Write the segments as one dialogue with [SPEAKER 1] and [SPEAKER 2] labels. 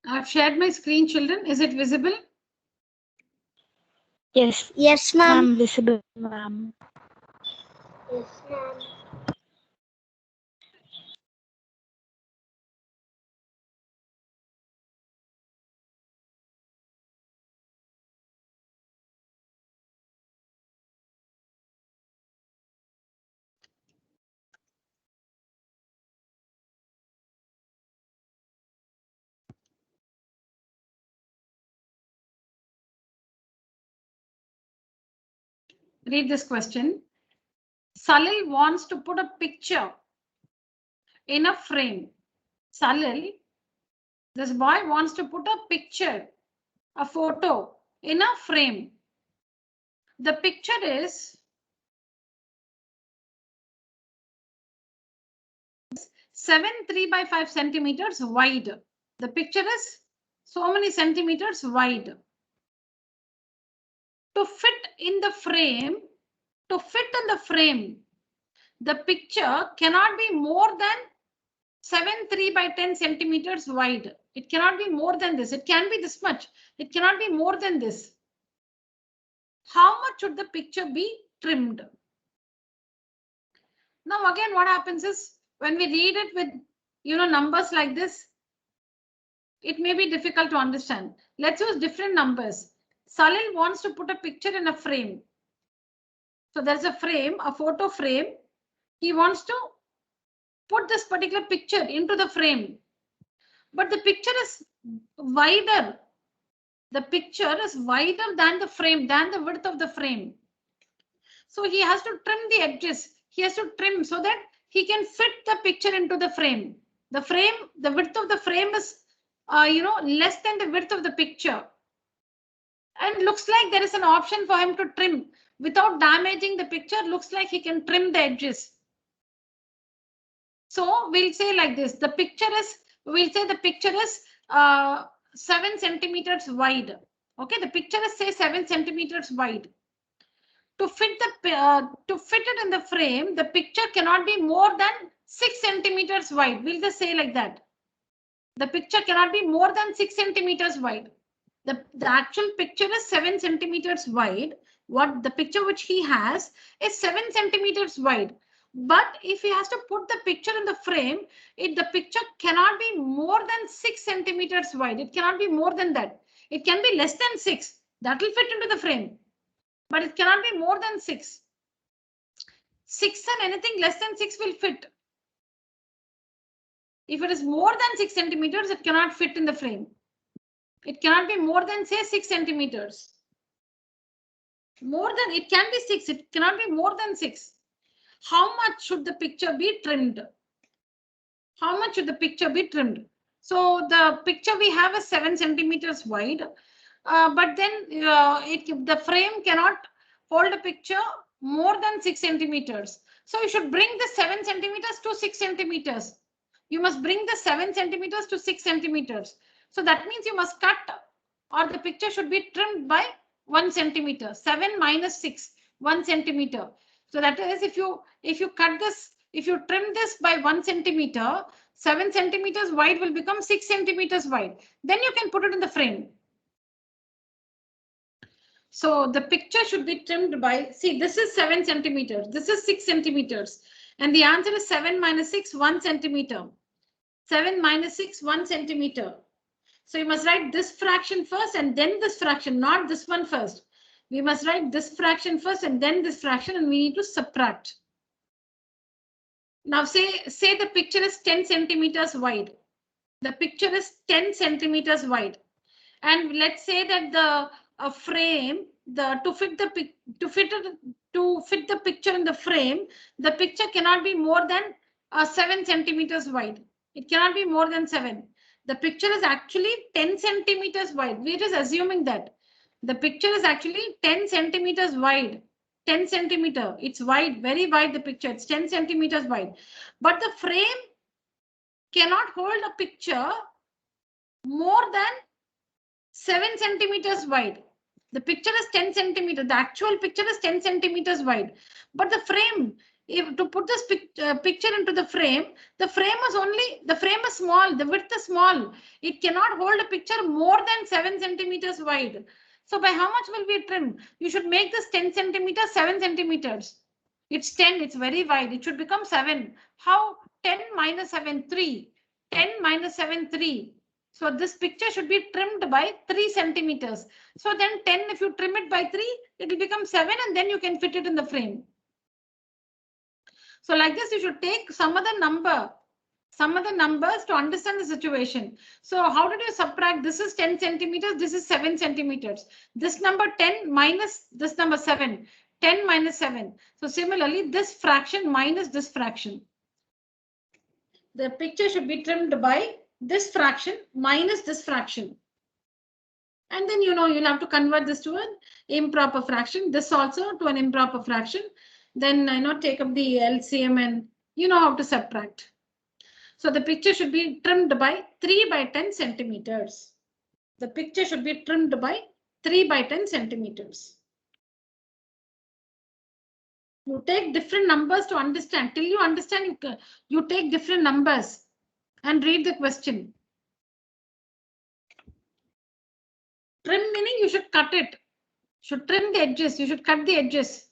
[SPEAKER 1] I've shared my screen, children. Is it visible?
[SPEAKER 2] Yes.
[SPEAKER 3] Yes, ma'am.
[SPEAKER 2] Visible, ma'am.
[SPEAKER 3] Yes, ma'am.
[SPEAKER 1] Read this question. Salil wants to put a picture in a frame. Salil, this boy wants to put a picture, a photo in a frame. The picture is 7 by 5 centimeters wide. The picture is so many centimeters wide. To fit in the frame, the picture cannot be more than 7 by 10 centimeters wide. It cannot be more than this. It can be this much. It cannot be more than this. How much should the picture be trimmed? Now again, what happens is when we read it with numbers like this, it may be difficult to understand. Let's use different numbers. Salil wants to put a picture in a frame. So there's a frame, a photo frame. He wants to put this particular picture into the frame. But the picture is wider. The picture is wider than the frame, than the width of the frame. So he has to trim the edges. He has to trim so that he can fit the picture into the frame. The width of the frame is, less than the width of the picture. And looks like there is an option for him to trim without damaging the picture. Looks like he can trim the edges. So we'll say like this. We'll say the picture is 7 centimeters wide. Okay, the picture is say 7 centimeters wide. To fit it in the frame, the picture cannot be more than 6 centimeters wide. We'll just say like that. The picture cannot be more than 6 centimeters wide. The actual picture is 7 centimeters wide. What the picture which he has is 7 centimeters wide. But if he has to put the picture in the frame, the picture cannot be more than 6 centimeters wide. It cannot be more than that. It can be less than 6. That will fit into the frame. But it cannot be more than 6. 6 and anything less than 6 will fit. If it is more than 6 centimeters, it cannot fit in the frame. It cannot be more than say 6 centimeters. It can be 6. It cannot be more than 6. How much should the picture be trimmed? How much should the picture be trimmed? So the picture we have is 7 centimeters wide. But then the frame cannot hold a picture more than 6 centimeters. So you should bring the 7 centimeters to 6 centimeters. You must bring the 7 centimeters to 6 centimeters. So that means you must cut, or the picture should be trimmed by 1 centimeter. 7 minus 6, 1 centimeter. So that is if you cut this, if you trim this by 1 centimeter, 7 centimeters wide will become 6 centimeters wide. Then you can put it in the frame. So the picture should be trimmed by, see, this is 7 centimeters. This is 6 centimeters. And the answer is 7 minus 6, 1 centimeter. 7 minus 6, 1 centimeter. So you must write this fraction first and then this fraction, not this one first. We must write this fraction first and then this fraction, and we need to subtract. Now say the picture is 10 centimeters wide. The picture is 10 centimeters wide. And let's say that the frame, to fit the picture in the frame, the picture cannot be more than 7 centimeters wide. It cannot be more than 7. The picture is actually 10 centimeters wide. We're just assuming that the picture is actually 10 centimeters wide. 10 centimeter. It's wide, very wide. The picture, it's 10 centimeters wide. But the frame cannot hold a picture more than 7 centimeters wide. The picture is 10 centimeters. The actual picture is 10 centimeters wide. But the frame if to put this picture into the frame is small, the width is small. It cannot hold a picture more than 7 centimeters wide. So by how much will we trim? You should make this 10 centimeters, 7 centimeters. It's 10, it's very wide. It should become 7. How? 10 minus 7, 3. 10 minus 7, 3. So this picture should be trimmed by 3 centimeters. So then 10, if you trim it by 3, it will become 7 and then you can fit it in the frame. So like this, you should take some other numbers to understand the situation. So how did you subtract? This is 10 centimeters. This is 7 centimeters. This number 10 minus this number 7. 10 minus 7. So similarly, this fraction minus this fraction. The picture should be trimmed by this fraction minus this fraction. And then, you'll have to convert this to an improper fraction. This also to an improper fraction. Then, take up the LCM and you know how to subtract. So the picture should be trimmed by 3 by 10 centimeters. The picture should be trimmed by 3 by 10 centimeters. You take different numbers to understand. Till you understand, you take different numbers and read the question. Trim meaning you should cut it. Should trim the edges. You should cut the edges.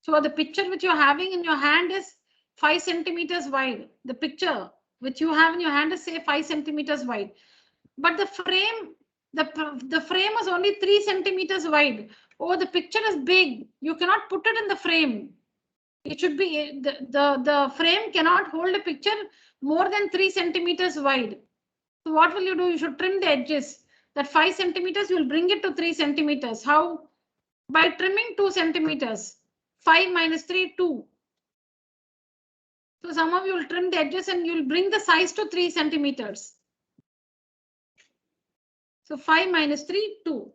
[SPEAKER 1] So the picture which you're having in your hand is 5 centimeters wide. The picture which you have in your hand is say 5 centimeters wide. But the frame, the frame is only 3 centimeters wide. Oh, the picture is big. You cannot put it in the frame. It should be the frame cannot hold a picture more than 3 centimeters wide. So what will you do? You should trim the edges. That 5 centimeters, you will bring it to 3 centimeters. How? By trimming 2 centimeters. 5 minus 3, 2. So some of you will trim the edges and you will bring the size to 3 centimeters. So 5 minus 3, 2.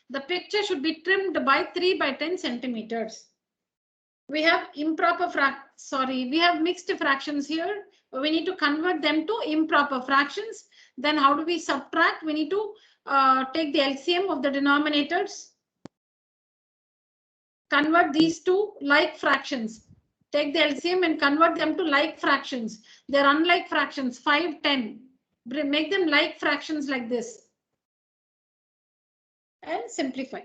[SPEAKER 1] The picture should be trimmed by 3 by 10 centimeters. We have we have mixed fractions here. We need to convert them to improper fractions. Then how do we subtract? We need to take the LCM of the denominators. Convert these to like fractions. Take the LCM and convert them to like fractions. They're unlike fractions, 5, 10. Make them like fractions like this. And simplify.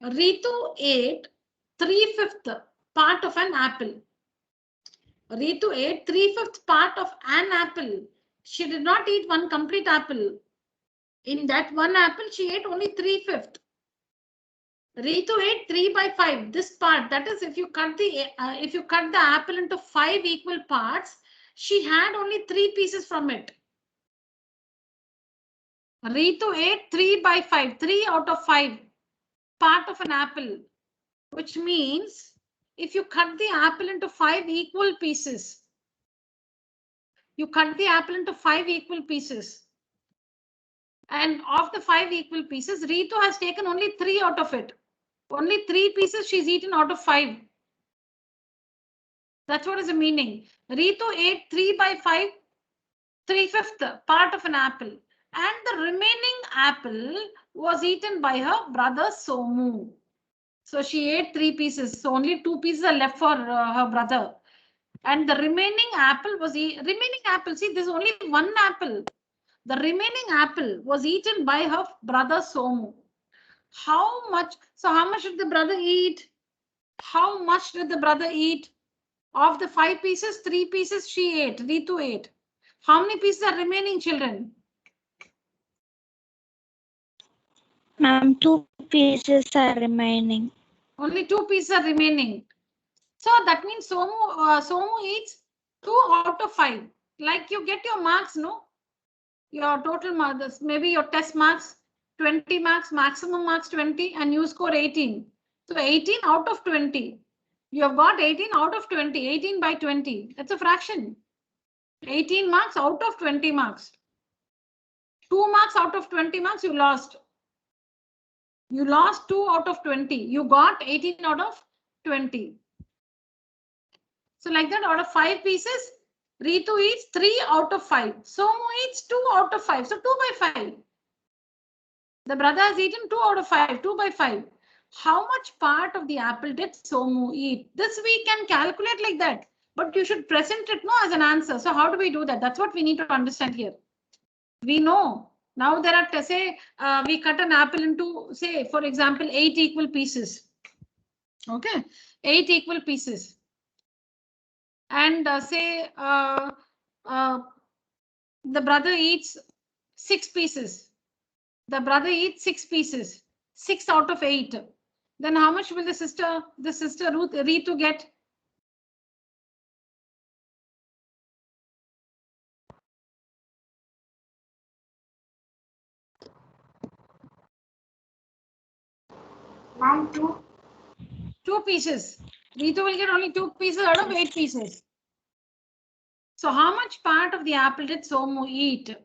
[SPEAKER 1] Ritu ate 3/5 part of an apple. Ritu ate 3/5 part of an apple. She did not eat one complete apple. In that one apple, she ate only 3/5. Ritu ate 3 by 5. This part, that is, if you cut the apple into 5 equal parts, she had only 3 pieces from it. Ritu ate 3 by 5, 3 out of 5 part of an apple, which means if you cut the apple into 5 equal pieces, and of the 5 equal pieces, Ritu has taken only 3 out of it. Only 3 pieces she's eaten out of 5. That's what is the meaning. Ritu ate 3 by 5, 3/5 part of an apple, and the remaining apple was eaten by her brother Somu. So she ate 3 pieces. So only 2 pieces are left for her brother. And the remaining apple was see, there's only one apple. The remaining apple was eaten by her brother Somu. How much? So how much did the brother eat? How much did the brother eat? Of the 5 pieces, 3 pieces she ate, Ritu ate. How many pieces are remaining, children?
[SPEAKER 3] Ma'am, 2 pieces are remaining.
[SPEAKER 1] Only 2 pieces are remaining. So that means Somu eats 2 out of 5. Like you get your marks, no? Your total marks, maybe your test marks, 20 marks, maximum marks 20, and you score 18. So 18 out of 20. You have got 18 out of 20, 18 by 20. That's a fraction. 18 marks out of 20 marks. 2 marks out of 20 marks you lost. You lost 2 out of 20. You got 18 out of 20. So like that, out of 5 pieces, Ritu eats 3 out of 5. Somu eats 2 out of 5. So 2 by 5. The brother has eaten 2 out of 5. 2 by 5. How much part of the apple did Somu eat? This we can calculate like that. But you should present it as an answer. So how do we do that? That's what we need to understand here. We know. Now there are, say, we cut an apple into, say, for example, 8 equal pieces. Okay, 8 equal pieces. And say the brother eats 6 pieces. The brother eats 6 pieces, 6 out of 8. Then how much will the sister Ritu get? Mom, 2 pieces. Ritu will get only 2 pieces out of 8 pieces. So how much part of the apple did Somu eat?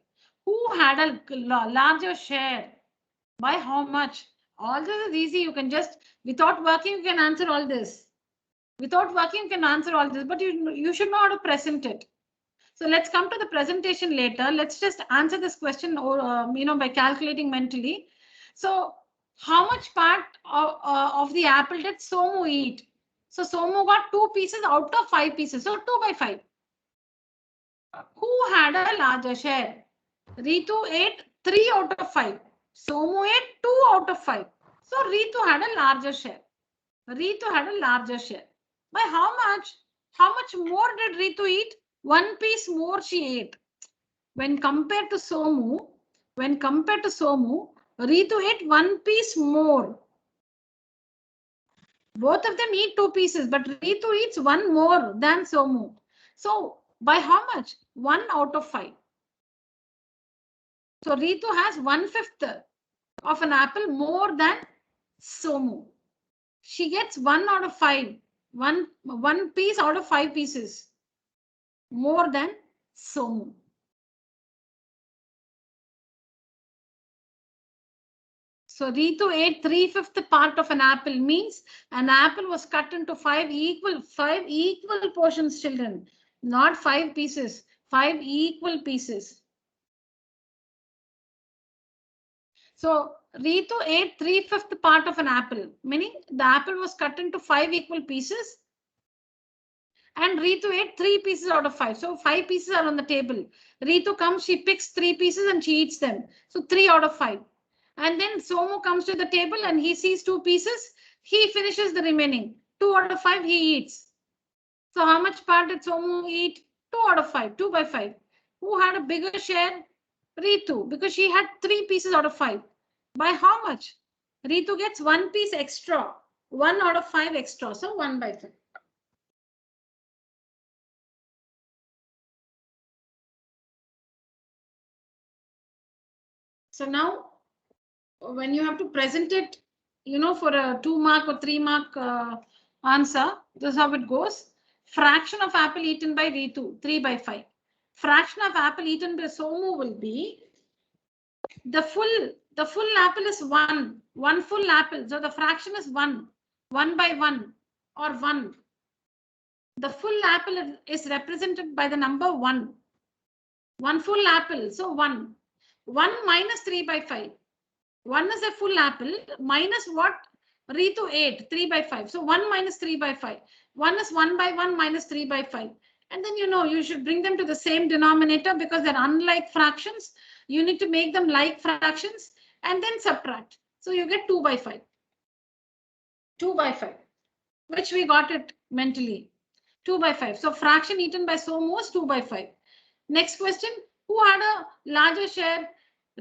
[SPEAKER 1] Who had a larger share? By how much? All this is easy. You can just, without working, you can answer all this. Without working, you can answer all this, but you should know how to present it. So let's come to the presentation later. Let's just answer this question by calculating mentally. So how much part of the apple did Somu eat? So Somu got 2 pieces out of 5 pieces. So 2 by 5. Who had a larger share? Ritu ate 3 out of 5. Somu ate 2 out of 5. So Ritu had a larger share. Ritu had a larger share. By how much? How much more did Ritu eat? 1 piece more she ate. When compared to Somu, Ritu ate 1 piece more. Both of them eat 2 pieces, but Ritu eats 1 more than Somu. So by how much? 1 out of 5. So Ritu has 1/5 of an apple more than Somu. She gets 1 out of 5. One piece out of 5 pieces more than Somu. So Ritu ate 3/5 part of an apple, means an apple was cut into 5 equal portions, children, not 5 pieces, 5 equal pieces. So Ritu ate 3/5 part of an apple, meaning the apple was cut into 5 equal pieces. And Ritu ate 3 pieces out of 5. So 5 pieces are on the table. Ritu comes, she picks 3 pieces and she eats them. So 3 out of 5. And then Somu comes to the table and he sees 2 pieces. He finishes the remaining. 2 out of 5 he eats. So how much part did Somu eat? 2 out of 5. 2 by 5. Who had a bigger share? Ritu, because she had 3 pieces out of 5. By how much? Ritu gets 1 piece extra. 1 out of 5 extra. So 1 by 5. So now, when you have to present it, for a 2 mark or 3 mark answer, this is how it goes. Fraction of apple eaten by Ritu, 3 by 5. Fraction of apple eaten by Somu will be the full apple is 1 full apple. So the fraction is 1 by 1 or 1. The full apple is represented by the number 1. 1 full apple. So 1 minus 3 by 5. 1 is a full apple minus what Ritu ate, 3 by 5. So 1 minus 3 by 5. 1 is 1 by 1 minus 3 by 5. And then you should bring them to the same denominator because they're unlike fractions. You need to make them like fractions and then subtract. So you get 2 by 5. 2 by 5, which we got it mentally. 2 by 5. So fraction eaten by Somu was 2 by 5. Next question, who had a larger share?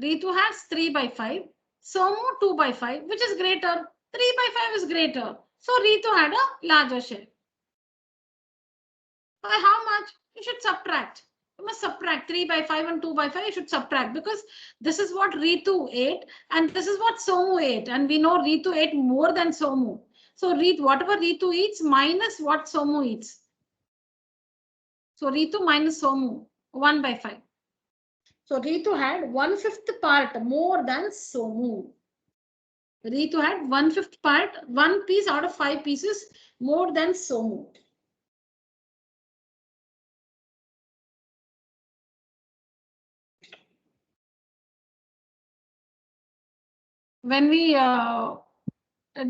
[SPEAKER 1] Ritu has 3 by 5. Somu 2 by 5, which is greater. 3 by 5 is greater. So Ritu had a larger share. By how much? You should subtract. You must subtract 3 by 5 and 2 by 5. You should subtract because this is what Ritu ate and this is what Somu ate. And we know Ritu ate more than Somu. So whatever Ritu eats minus what Somu eats. So Ritu minus Somu, 1 by 5. So Ritu had 1/5 part more than Somu. Ritu had 1/5 part, 1 piece out of 5 pieces more than Somu. When we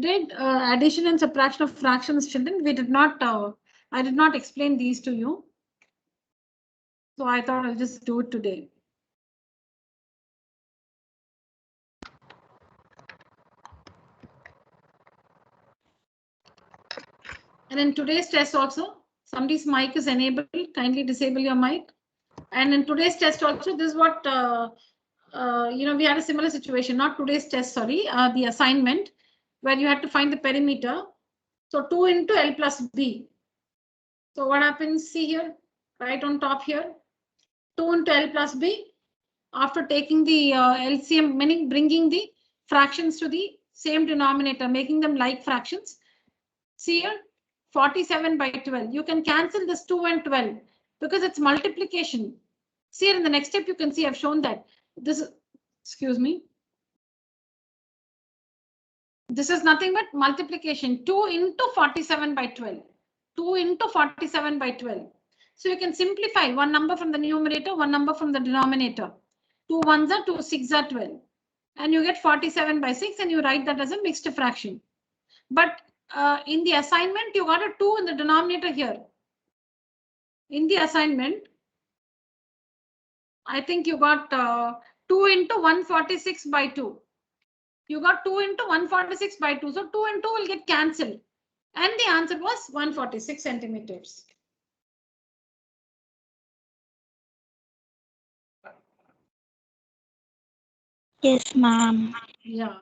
[SPEAKER 1] did addition and subtraction of fractions, children, we did not, I did not explain these to you. So I thought I'll just do it today. And in today's test also, somebody's mic is enabled, kindly disable your mic. And in today's test also, this is what, we had a similar situation, not today's test, sorry, the assignment, where you had to find the perimeter. So 2 into L plus B. So what happens, see here, right on top here, 2 into L plus B. After taking the LCM, meaning bringing the fractions to the same denominator, making them like fractions. See here, 47 by 12. You can cancel this 2 and 12 because it's multiplication. See here in the next step, you can see I've shown that this is, excuse me. This is nothing but multiplication. 2 into 47 by 12. 2 into 47 by 12. So you can simplify one number from the numerator, one number from the denominator. 2 ones are 2, 6 are 12. And you get 47 by 6 and you write that as a mixed fraction. But in the assignment, you got a 2 in the denominator here. In the assignment, I think you got 2 into 146 by 2. You got 2 into 146 by 2. So 2 and 2 will get cancelled. And the answer was 146 centimeters.
[SPEAKER 3] Yes, ma'am.
[SPEAKER 1] Yeah.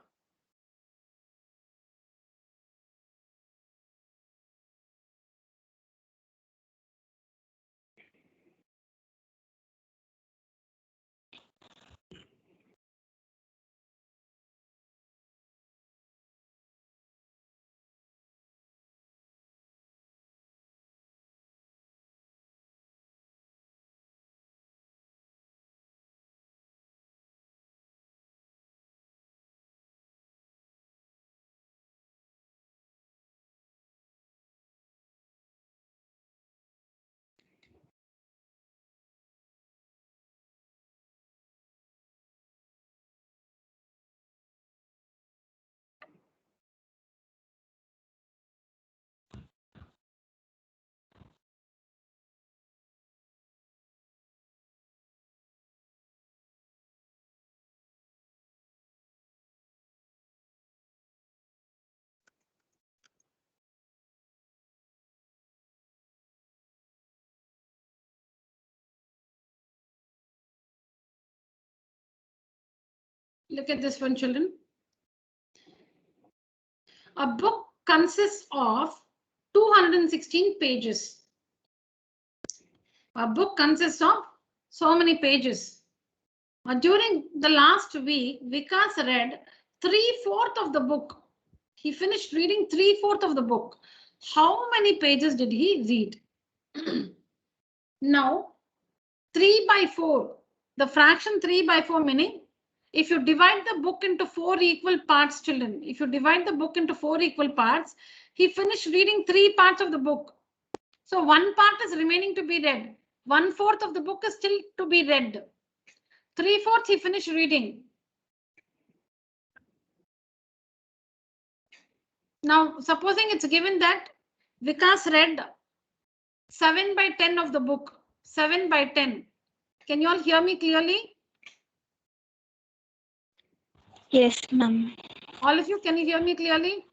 [SPEAKER 1] Look at this one, children. A book consists of 216 pages. A book consists of so many pages. During the last week, Vikas read 3/4 of the book. He finished reading 3/4 of the book. How many pages did he read? Now, 3 by 4, the fraction 3 by 4 meaning, if you divide the book into 4 equal parts, children, if you divide the book into 4 equal parts, he finished reading 3 parts of the book. So 1 part is remaining to be read. 1/4 of the book is still to be read. 3/4 he finished reading. Now, supposing it's given that Vikas read 7 by 10 of the book. 7 by 10. Can you all hear me clearly?
[SPEAKER 3] Yes, ma'am.
[SPEAKER 1] All of you, can you hear me clearly?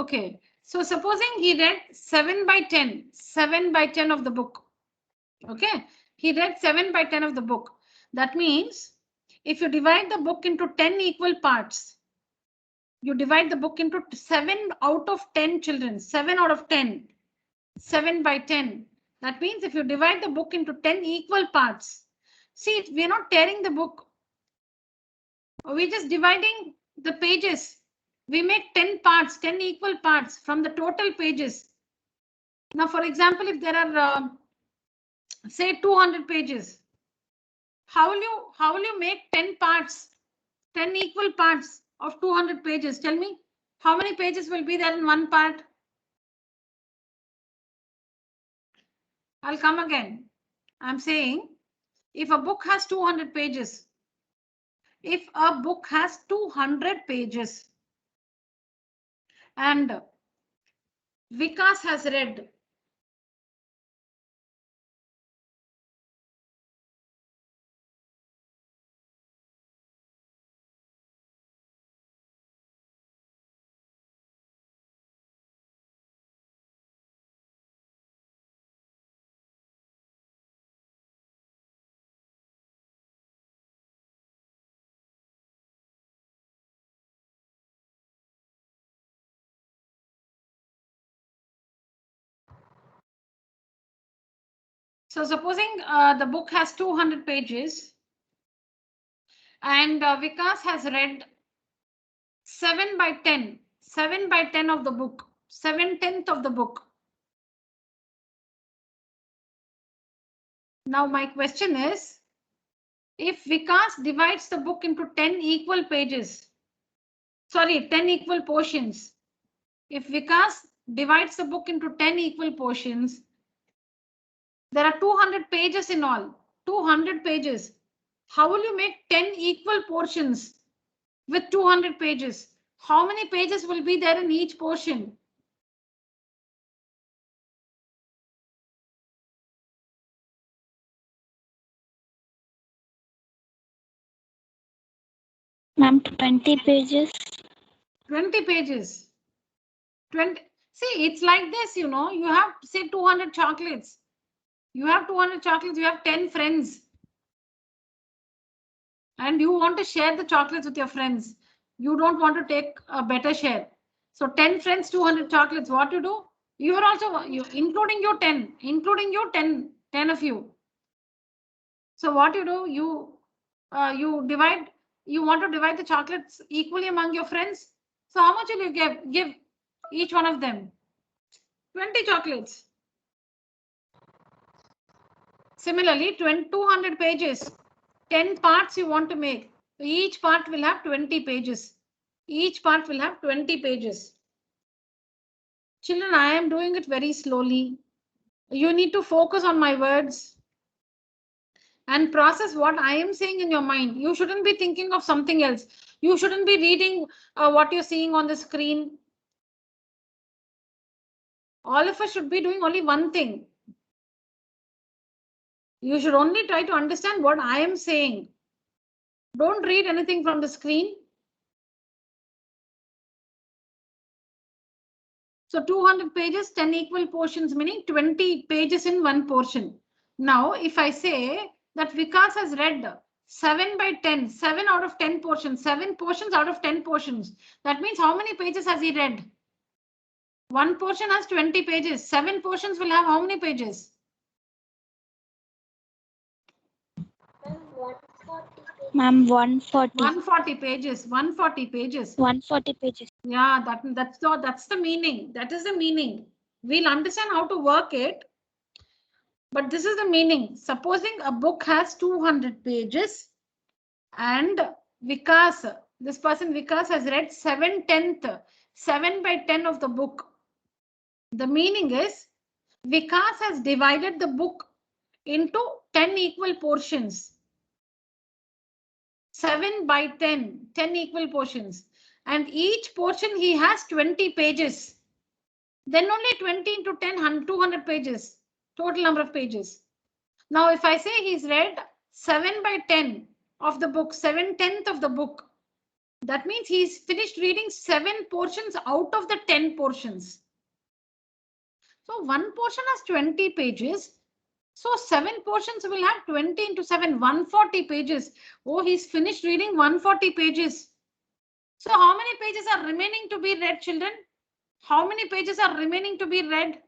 [SPEAKER 1] Okay, so supposing he read 7 by 10, 7 by 10 of the book. Okay, he read 7 by 10 of the book. That means if you divide the book into 10 equal parts, you divide the book into 7 out of 10 children, 7 out of 10, 7 by 10. That means if you divide the book into 10 equal parts, see, we're not tearing the book. We're just dividing the pages We make 10 parts, 10 equal parts from the total pages. Now, for example, if there are, say 200 pages, how will you make 10 parts, 10 equal parts of 200 pages? Tell me, how many pages will be there in one part? I'll come again. I'm saying if a book has 200 pages, if a book has 200 pages and Vikas has read So supposing the book has 200 pages and Vikas has read 7 by 10, 7 by 10 of the book, 7/10 of the book. Now my question is, if Vikas divides the book into 10 equal pages, sorry, 10 equal portions, if Vikas divides the book into 10 equal portions, there are 200 pages in all, 200 pages. How will you make 10 equal portions with 200 pages? How many pages will be there in each portion?
[SPEAKER 3] Ma'am, 20 pages.
[SPEAKER 1] 20 pages. 20. See, it's like this, you know, you have, say, 200 chocolates. You have 200 chocolates, you have 10 friends. And you want to share the chocolates with your friends. You don't want to take a better share. So 10 friends, 200 chocolates, what you do? You are also, including your 10, including your 10 of you. So what you do, you want to divide the chocolates equally among your friends. So how much will you give each one of them? 20 chocolates. Similarly, 200 pages, 10 parts you want to make. So each part will have 20 pages. Each part will have 20 pages. Children, I am doing it very slowly. You need to focus on my words and process what I am saying in your mind. You shouldn't be thinking of something else. You shouldn't be reading what you're seeing on the screen. All of us should be doing only one thing. You should only try to understand what I am saying. Don't read anything from the screen. So 200 pages, 10 equal portions, meaning 20 pages in one portion. Now, if I say that Vikas has read 7 by 10, 7 out of 10 portions, 7 portions out of 10 portions, that means how many pages has he read? One portion has 20 pages. 7 portions will have how many pages?
[SPEAKER 3] Ma'am, 140.
[SPEAKER 1] 140 pages. 140 pages.
[SPEAKER 3] 140 pages.
[SPEAKER 1] Yeah, that's the meaning. That is the meaning. We'll understand how to work it. But this is the meaning. Supposing a book has 200 pages and Vikas, this person Vikas has read 7 by 10 of the book. The meaning is Vikas has divided the book into 10 equal portions. 7 by 10, 10 equal portions. And each portion he has 20 pages. Then only 20 into 10, 200 pages. Total number of pages. Now, if I say he's read 7 by 10 of the book, 7/10 of the book, that means he's finished reading 7 portions out of the 10 portions. So one portion has 20 pages. So 7 portions will have 20 into 7, 140 pages. Oh, he's finished reading 140 pages. So how many pages are remaining to be read, children? How many pages are remaining to be read?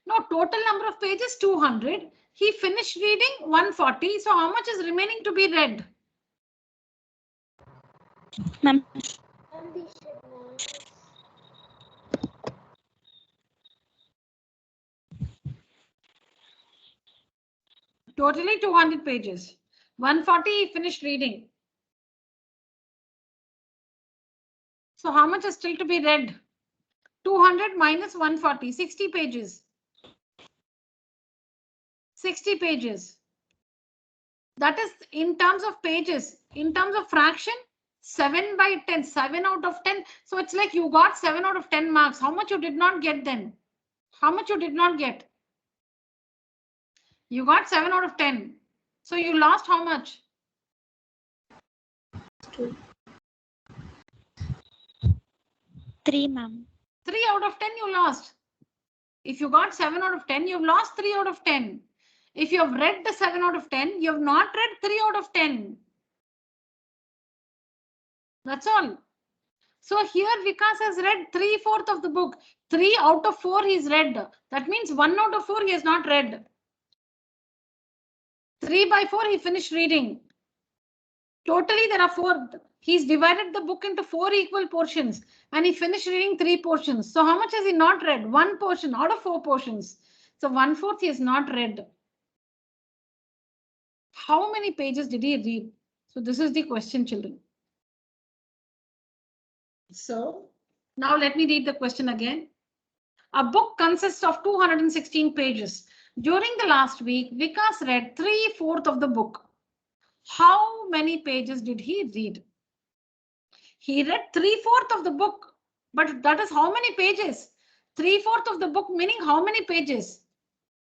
[SPEAKER 1] No, total number of pages 200. He finished reading 140. So how much is remaining to be read?
[SPEAKER 3] Ma'am,
[SPEAKER 1] Totally 200 pages. 140 he finished reading. So how much is still to be read? 200 minus 140, 60 pages. 60 pages. That is in terms of pages. In terms of fraction, 7 by 10, 7 out of 10. So it's like you got 7 out of 10 marks. How much you did not get then? How much you did not get? You got 7 out of 10. So you lost how much?
[SPEAKER 3] 3, ma'am.
[SPEAKER 1] 3 out of 10 you lost. If you got 7 out of 10, you've lost 3 out of 10. If you have read the 7 out of 10, you have not read 3 out of 10. That's all. So here Vikas has read 3/4 of the book. 3 out of 4 he's read. That means 1 out of 4 he has not read. 3 by 4 he finished reading. Totally there are 4. He's divided the book into 4 equal portions and he finished reading 3 portions. So how much has he not read? 1 portion out of 4 portions. So 1/4 he has not read. How many pages did he read? So this is the question, children. So now let me read the question again. A book consists of 216 pages. During the last week, Vikas read 3/4 of the book. How many pages did he read? He read 3/4 of the book, but that is how many pages? 3/4 of the book meaning how many pages?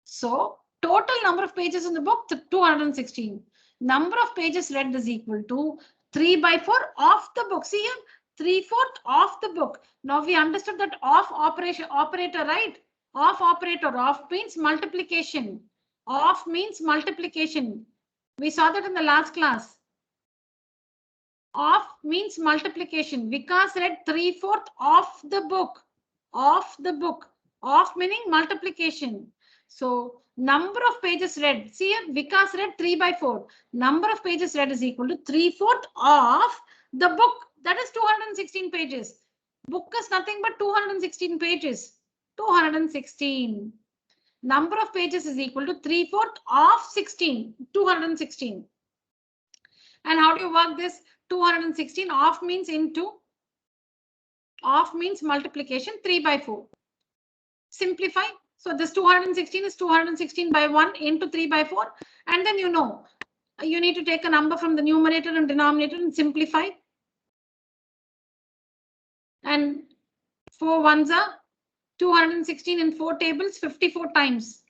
[SPEAKER 1] So total number of pages in the book 216. Number of pages read is equal to 3 by 4 of the book. See here, 3/4 of the book. Now we understood that of operator, right? Of operator, of means multiplication. Of means multiplication. We saw that in the last class. Of means multiplication. Vikas read 3/4 of the book. Of the book. Of meaning multiplication. So number of pages read. See here, Vikas read 3 by 4. Number of pages read is equal to 3/4 of the book. That is 216 pages. Book is nothing but 216 pages. 216. Number of pages is equal to 3/4 of 16. 216. And how do you work this? 216 of means into. Of means multiplication 3 by 4. Simplify. So this 216 is 216 by 1 into 3 by 4. And then you need to take a number from the numerator and denominator and simplify. And 4 ones are 216 in 4 tables, 54 times.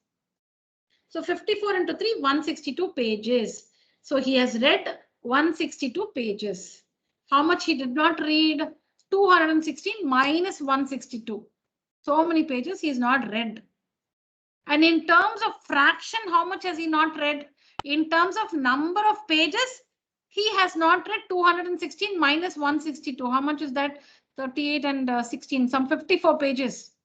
[SPEAKER 1] So 54 into 3, 162 pages. So he has read 162 pages. How much he did not read? 216 minus 162. So many pages he has not read. And in terms of fraction, how much has he not read? In terms of number of pages, he has not read 216 minus 162. How much is that? 38 and 16, some 54 pages.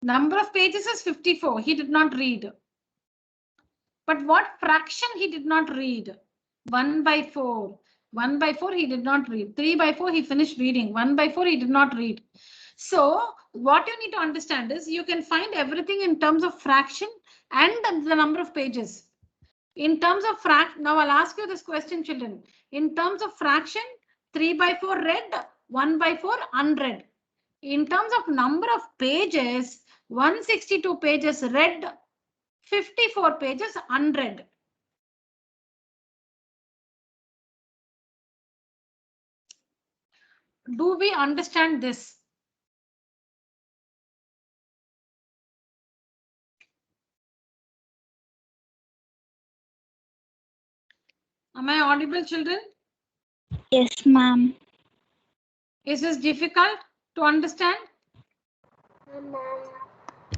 [SPEAKER 1] Number of pages is 54. He did not read. But what fraction he did not read? 1 by 4. 1 by 4 he did not read. 3 by 4 he finished reading. 1 by 4 he did not read. So what you need to understand is you can find everything in terms of fraction and the number of pages. In terms of fraction, now I'll ask you this question, children. In terms of fraction, 3 by 4 read, 1 by 4 unread. In terms of number of pages, 162 pages read, 54 pages unread. Do we understand this? Am I audible, children?
[SPEAKER 3] Yes, ma'am.
[SPEAKER 1] Is this difficult to understand?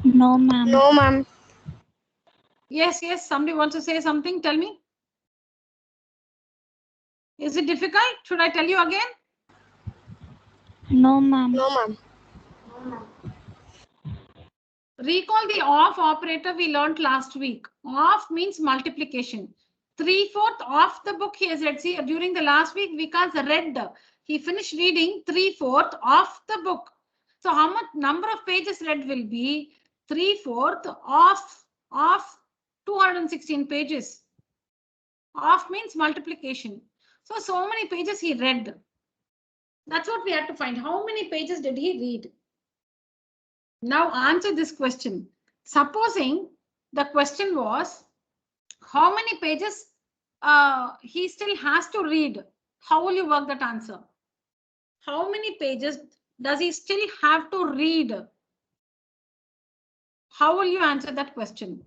[SPEAKER 3] No, ma'am.
[SPEAKER 2] No, ma'am.
[SPEAKER 1] Yes, somebody wants to say something, tell me. Is it difficult? Should I tell you again?
[SPEAKER 3] No, ma'am.
[SPEAKER 2] No, ma'am.
[SPEAKER 1] Recall the OF operator we learned last week. OF means multiplication. 3/4 of the book he has read. See, during the last week, Vikas read. He finished reading 3/4 of the book. So how much number of pages read will be 3/4 of 216 pages. Of means multiplication. So many pages he read. That's what we had to find. How many pages did he read? Now answer this question. Supposing the question was, how many pages he still has to read? How will you work that answer? How many pages does he still have to read? How will you answer that question?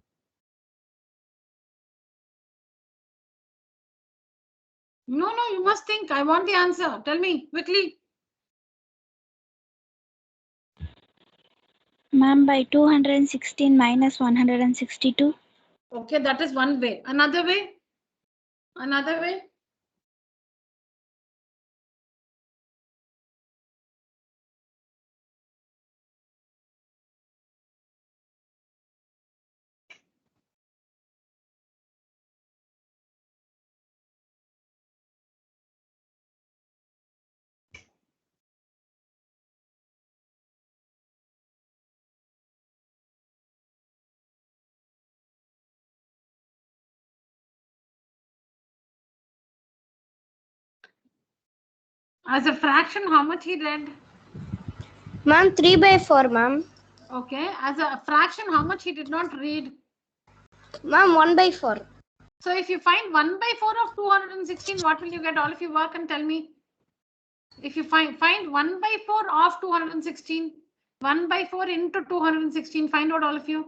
[SPEAKER 1] No, you must think. I want the answer. Tell me quickly.
[SPEAKER 3] Ma'am, by 216 minus 162.
[SPEAKER 1] Okay, that is one way. Another way? Another way? As a fraction, how much he read?
[SPEAKER 2] Ma'am, 3/4, ma'am.
[SPEAKER 1] Okay, as a fraction, how much he did not read?
[SPEAKER 2] Ma'am, 1/4.
[SPEAKER 1] So if you find 1/4 of 216, what will you get? All of you work and tell me. If you find 1/4 of 216, 1/4 into 216, find out all of you.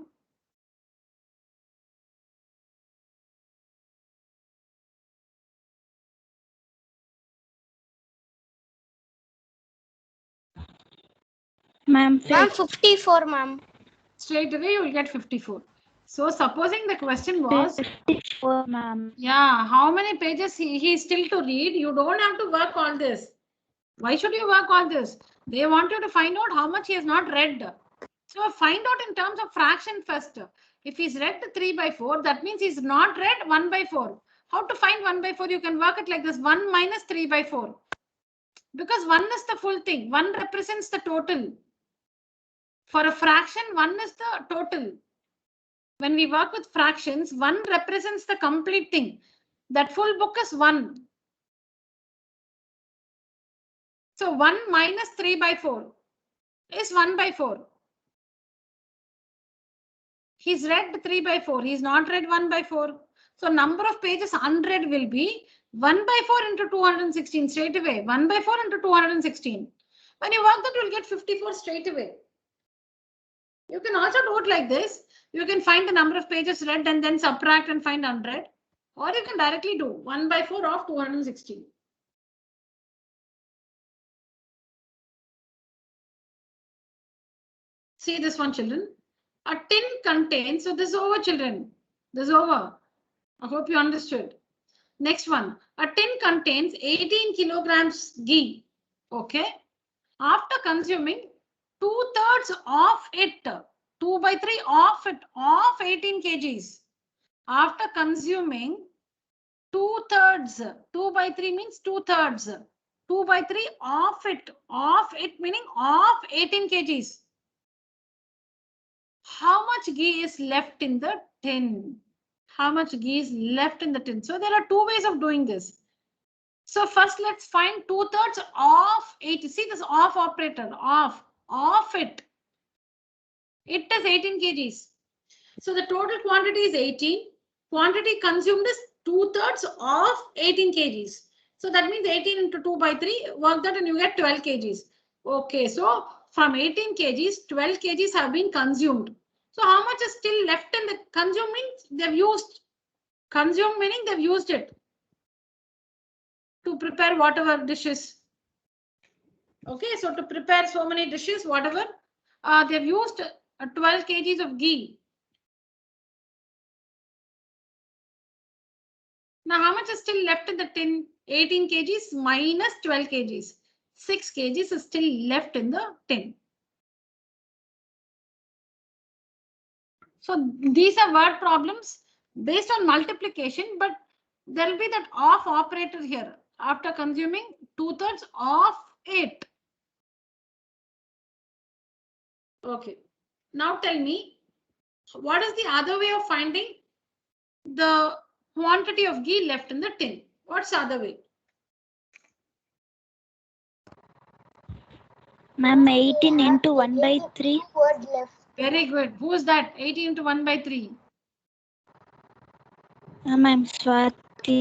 [SPEAKER 3] Ma'am,
[SPEAKER 2] Ma'am, 54, ma'am.
[SPEAKER 1] Straight away you will get 54. So supposing the question was
[SPEAKER 3] 54, ma'am.
[SPEAKER 1] Yeah, how many pages he is still to read? You don't have to work all this. Why should you work all this? They want you to find out how much he has not read. So find out in terms of fraction first. If he's read 3/4, that means he's not read 1/4. How to find 1/4? You can work it like this: 1 minus 3/4. Because 1 is the full thing. 1 represents the total. For a fraction, 1 is the total. When we work with fractions, 1 represents the complete thing. That full book is 1. So 1 minus 3/4 is 1/4. He's read 3/4. He's not read 1/4. So number of pages unread will be 1/4 into 216 straight away. 1/4 into 216. When you work that, you'll get 54 straight away. You can also do it like this. You can find the number of pages read and then subtract and find unread. Or you can directly do 1/4 of 216. See this one, children. A tin contains, so this is over, children. This is over. I hope you understood. Next one. A tin contains 18 kilograms ghee. Okay. After consuming 2/3 of it, 2/3 of it, of 18 kgs. After consuming 2/3, 2/3 means 2/3. 2/3 of it meaning of 18 kgs. How much ghee is left in the tin? How much ghee is left in the tin? So there are two ways of doing this. So first let's find 2/3 of 80. See this of operator, of it. It is 18 kgs. So the total quantity is 18. Quantity consumed is 2/3 of 18 kgs. So that means 18 into 2/3, work that and you get 12 kgs. Okay, so from 18 kgs, 12 kgs have been consumed. So how much is still left in the consumed means they've used. Consumed meaning they've used it to prepare whatever dishes. Okay, so to prepare so many dishes, whatever, they've used 12 kgs of ghee. Now, how much is still left in the tin? 18 kgs minus 12 kgs. 6 kgs is still left in the tin. So these are word problems based on multiplication, but there will be that of operator here after consuming 2/3 of it. Okay. Now tell me, what is the other way of finding the quantity of ghee left in the tin? What's the other way?
[SPEAKER 3] Ma'am, 18 into 1 by 3.
[SPEAKER 1] Very good. Who is that? 18 into 1 by 3.
[SPEAKER 3] Ma'am, Swati.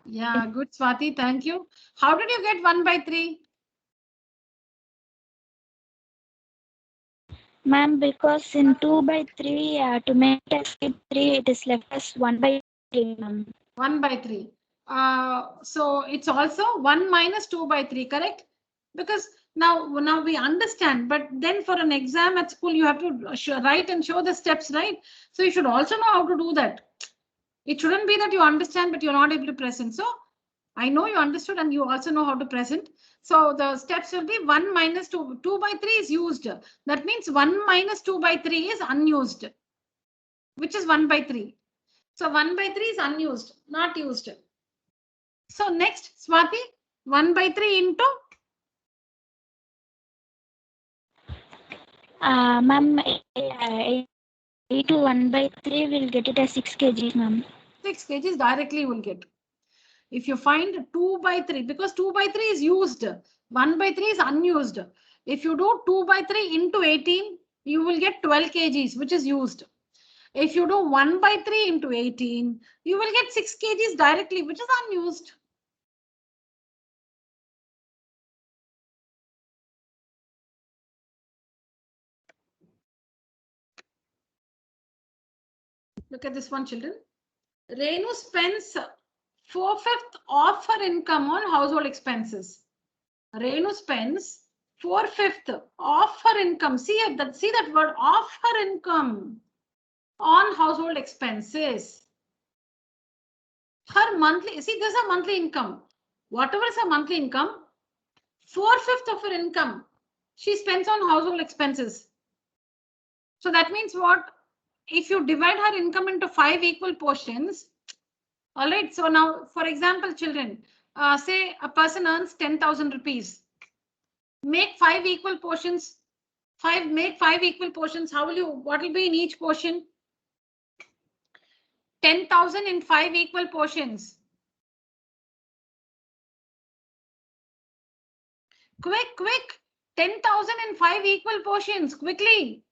[SPEAKER 1] Yeah, good, Swati. Thank you. How did you get 1 by 3?
[SPEAKER 3] Ma'am, because in 2 by 3, to make it 3, it is left as 1 by 3, ma'am.
[SPEAKER 1] 1 by 3. So it's also 1 minus 2 by 3, correct? Because now we understand, but then for an exam at school, you have to write and show the steps, right? So you should also know how to do that. It shouldn't be that you understand, but you're not able to present. So I know you understood and you also know how to present. So the steps will be 1 minus 2. 2 by 3 is used. That means 1 minus 2 by 3 is unused, which is 1 by 3. So 1 by 3 is unused, not used. So next, Swati, 1 by 3 into?
[SPEAKER 3] Ma'am, 8 to 1 by 3 will get it as 6 kg, ma'am.
[SPEAKER 1] 6 kgs directly you will get. If you find 2 by 3, because 2 by 3 is used, 1 by 3 is unused. If you do 2 by 3 into 18, you will get 12 kgs, which is used. If you do 1 by 3 into 18, you will get 6 kgs directly, which is unused. Look at this one, children. Renu spends 4/5 of her income on household expenses. Renu spends 4/5 of her income. See that word, of her income, on household expenses. Her monthly, see, this is a monthly income. Whatever is her monthly income, 4/5 of her income she spends on household expenses. So that means what? If you divide her income into 5 equal portions, all right. So now, for example, children, say a person earns 10,000 rupees. Make 5 equal portions. Make 5 equal portions. What will be in each portion? 10,000 in 5 equal portions. Quick. 10,000 in 5 equal portions. Quickly.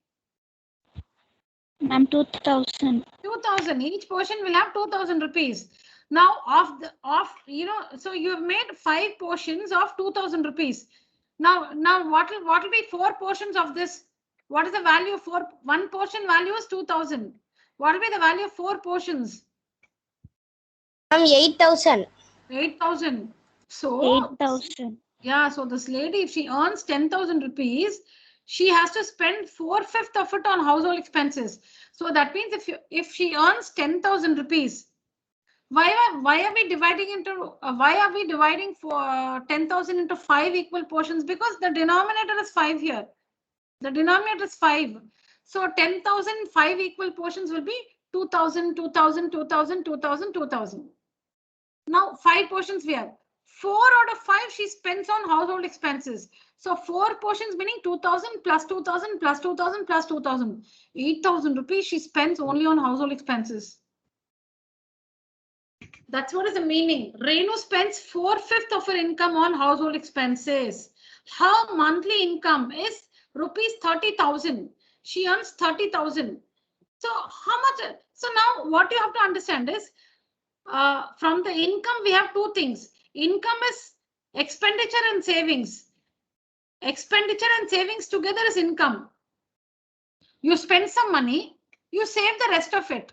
[SPEAKER 3] Ma'am, 2,000.
[SPEAKER 1] 2,000. Each portion will have 2,000 rupees. Now, so you have made 5 portions of 2,000 rupees. Now what will be 4 portions of this? What is the value of 4? 1 portion value is 2,000. What will be the value of 4 portions?
[SPEAKER 2] 8,000.
[SPEAKER 1] 8,000. So
[SPEAKER 3] 8,000.
[SPEAKER 1] yeah, so this lady, if she earns 10,000 rupees, she has to spend 4/5 of it on household expenses. So that means if she earns 10,000 rupees, why are we dividing for 10,000 into 5 equal portions? Because the denominator is 5 here. The denominator is 5. So 10,000 5 equal portions will be 2,000, 2,000, 2,000, 2,000, 2,000. Now 5 portions we have. 4 out of 5 she spends on household expenses. So 4 portions meaning 2,000 plus 2,000 plus 2,000 plus 2,000. 8,000 rupees she spends only on household expenses. That's what is the meaning. Renu spends 4/5 of her income on household expenses. Her monthly income is rupees 30,000. She earns 30,000. So how much? So now what you have to understand is from the income we have 2 things. Income is expenditure and savings. Expenditure and savings together is income. You spend some money, you save the rest of it.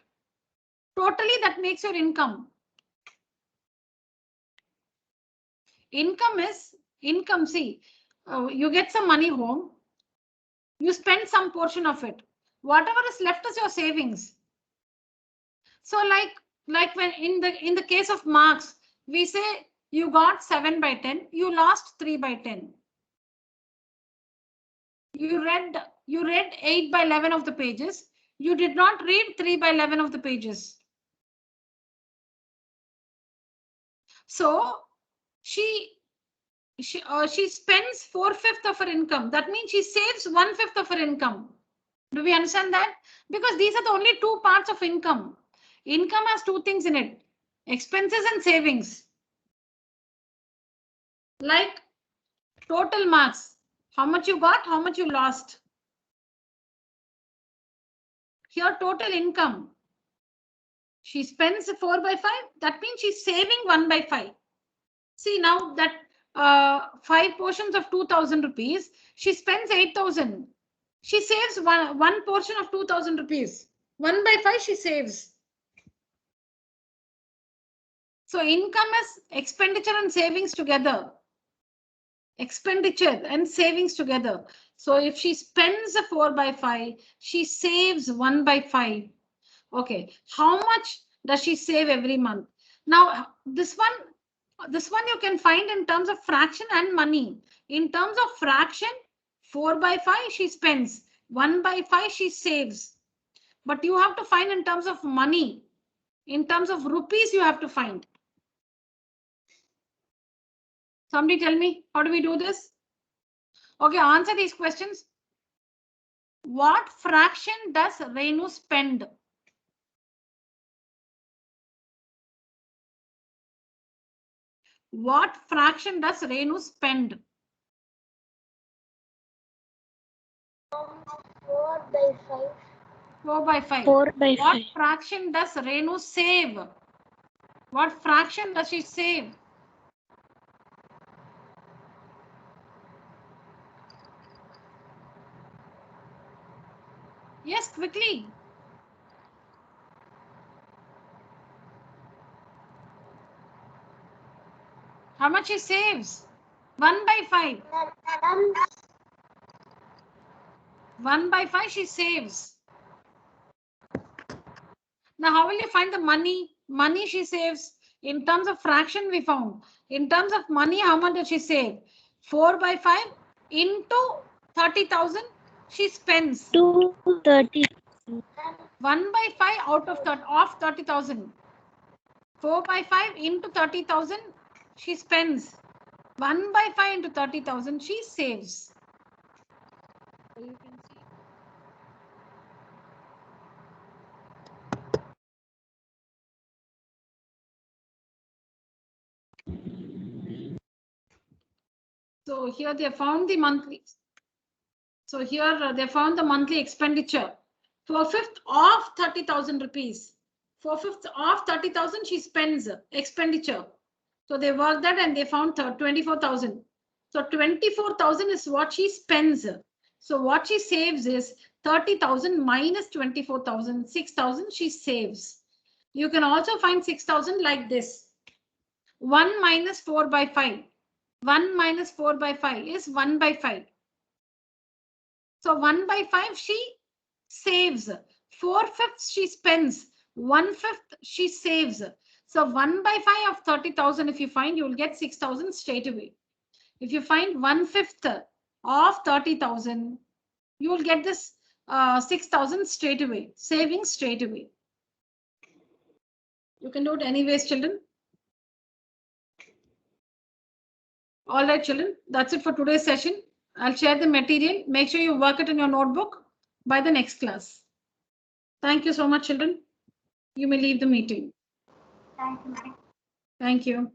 [SPEAKER 1] Totally that makes your income. Income is income. See, you get some money home, you spend some portion of it. Whatever is left is your savings. So like when in the case of marks, we say you got 7 by 10, you lost 3 by 10. You read 8 by 11 of the pages, You did not read 3 by 11 of the pages. So she spends 4/5 of her income. That means she saves 1/5 of her income. Do we understand that? Because these are the only two parts of income. Income has two things in it: expenses and savings. Like total marks, how much you got, how much you lost. Here total income. She spends 4 by 5. That means she's saving 1 by 5. See now that 5 portions of 2,000 rupees, she spends 8,000. She saves one portion of 2,000 rupees. 1 by 5 she saves. So income is expenditure and savings together. Expenditure and savings together. So if she spends a 4 by 5, she saves 1 by 5. Okay, how much does she save every month? Now this one you can find in terms of fraction and money. In terms of fraction, 4 by 5 she spends, 1 by 5 she saves. But you have to find in terms of money. In terms of rupees you have to find. Somebody tell me, how do we do this? Okay, answer these questions. What fraction does Renu spend? What fraction does Renu spend?
[SPEAKER 2] 4 by 5.
[SPEAKER 1] 4 by 5.
[SPEAKER 3] 4 by
[SPEAKER 1] What
[SPEAKER 3] 5.
[SPEAKER 1] fraction does Renu save? What fraction does she save? Yes, quickly. How much she saves? 1 by 5. 1 by 5 she saves. Now, how will you find the money? Money she saves. In terms of fraction we found. In terms of money, how much does she save? 4 by 5 into 30,000 she spends.
[SPEAKER 3] 230.
[SPEAKER 1] 1 by 5 out of 30,000. 4 by 5 into 30,000 she spends. 1 by 5 into 30,000 she saves. So you can see. So here they found the monthly. So here they found the monthly expenditure. 4/5 of 30,000 rupees. 4/5 of 30,000 she spends expenditure. So they worked that and they found 24,000. So 24,000 is what she spends. So what she saves is 30,000 minus 24,000. 6,000 she saves. You can also find 6,000 like this. 1 minus 4 by 5. 1 minus 4 by 5 is 1 by 5. So 1 by 5 she saves. 4/5 she spends. 1/5 she saves. So 1 by 5 of 30,000 if you find, you will get 6,000 straight away. If you find 1/5 of 30,000, you will get this 6,000 straight away. Savings straight away. You can do it anyways, children. All right, children, that's it for today's session. I'll share the material. Make sure you work it in your notebook by the next class. Thank you so much, children. You may leave the meeting.
[SPEAKER 2] Thank you.
[SPEAKER 1] Thank you.